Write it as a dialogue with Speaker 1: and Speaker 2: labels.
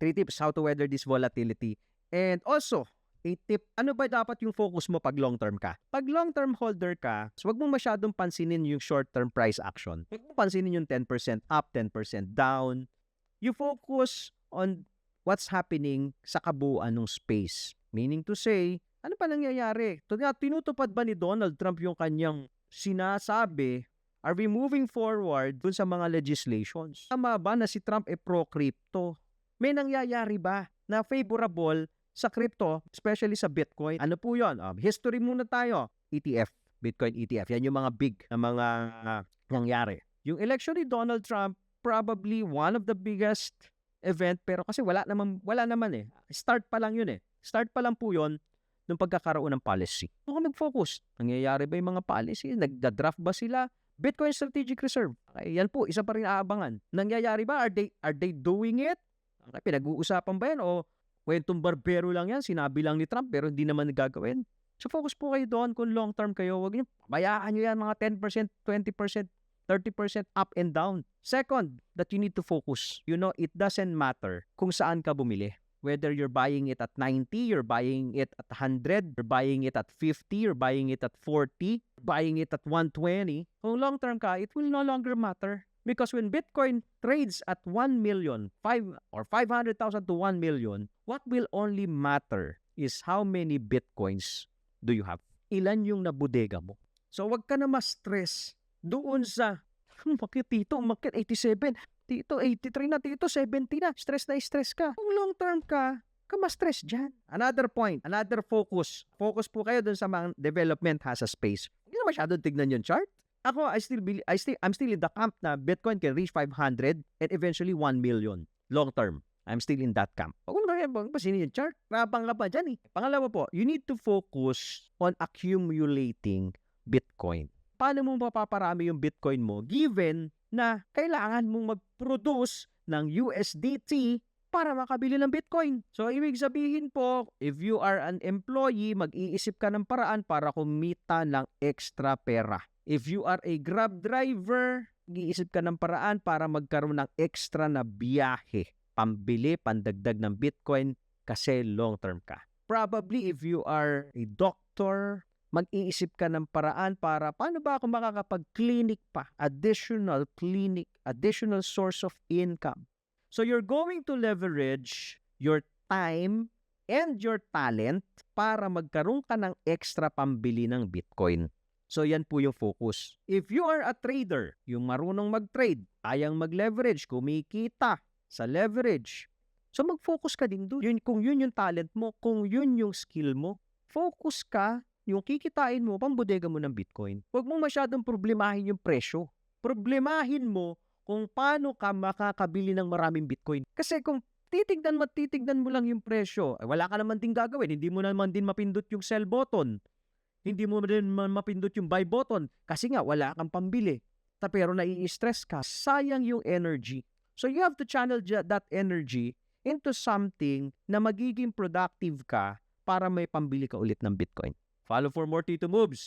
Speaker 1: 3 tips how to weather this volatility. And also, a tip, ano ba dapat yung focus mo pag long-term ka? Pag long-term holder ka, so wag mo masyadong pansinin yung short-term price action. Wag mo pansinin yung 10% up, 10% down. You focus on what's happening sa kabuuan ng space. Meaning to say, ano pa nangyayari? Tinutupad ba ni Donald Trump yung kanyang sinasabi? Are we moving forward dun sa mga legislations? Tama ba na si Trump pro-crypto? May nangyayari ba na favorable sa crypto, especially sa Bitcoin? Ano po yun? History muna tayo. ETF, Bitcoin ETF. Yan yung mga big na mga nangyari. Yung election ni Donald Trump, probably one of the biggest event, pero kasi wala naman eh. Start pa lang yun eh. Start pa lang po yun ng pagkakaroon ng policy. Kung nag-focus, nangyayari ba yung mga policy? Nagda-draft ba sila? Bitcoin Strategic Reserve. Okay, yan po, isa pa rin aabangan. Nangyayari ba? Are they doing it? Okay, pinag-uusapan ba yan? O kwentong barbero lang yan? Sinabi lang ni Trump pero hindi naman nagagawin. So focus po kayo doon kung long-term kayo. Huwag niyo, bayaan nyo yan mga 10%, 20%, 30% up and down. Second, that you need to focus. You know, it doesn't matter kung saan ka bumili. Whether you're buying it at 90, you're buying it at 100, you're buying it at 50, you're buying it at 40, buying it at 120. Kung long-term ka, it will no longer matter. Because when Bitcoin trades at 1 million, 500,000 to 1 million, what will only matter is how many Bitcoins do you have? Ilan yung nabudega mo? So wag ka na ma-stress doon sa, bakit tito, bakit 87? Tito, 83 na, tito, 70 na. Stress ka. Kung long-term ka ma-stress dyan. Another point, another focus. Focus po kayo dun sa mga development has a space. Hindi na masyadong tignan yung chart. Ako, I'm still in the camp na Bitcoin can reach 500 and eventually 1 million. Long-term. I'm still in that camp. Huwag mo pasinin yung chart. Rapang ka pa dyan eh. Pangalawa po, you need to focus on accumulating Bitcoin. Paano mo mapaparami yung Bitcoin mo given na kailangan mong mag-produce ng USDT para makabili ng Bitcoin? So, ibig sabihin po, if you are an employee, mag-iisip ka ng paraan para kumita ng extra pera. If you are a Grab driver, mag-iisip ka ng paraan para magkaroon ng extra na biyahe, pambili, pandagdag ng Bitcoin kasi long-term ka. Probably if you are a doctor, mag-iisip ka ng paraan para paano ba ako makakapag-clinic pa? Additional source of income. So you're going to leverage your time and your talent para magkaroon ka ng extra pambili ng Bitcoin. So yan po yung focus. If you are a trader, yung marunong mag-trade, kayang mag-leverage, kumikita sa leverage, so mag-focus ka din doon. Kung yun yung talent mo, kung yun yung skill mo, focus ka yung kikitain mo, pambodega mo ng Bitcoin. Huwag mo masyadong problemahin yung presyo. Problemahin mo kung paano ka makakabili ng maraming Bitcoin. Kasi kung titignan mo lang yung presyo, wala ka naman din gagawin. Hindi mo naman din mapindot yung sell button. Hindi mo din mapindot yung buy button. Kasi nga, wala kang pambili. Pero nai-stress ka. Sayang yung energy. So you have to channel that energy into something na magiging productive ka para may pambili ka ulit ng Bitcoin. Follow for more Tito Moves.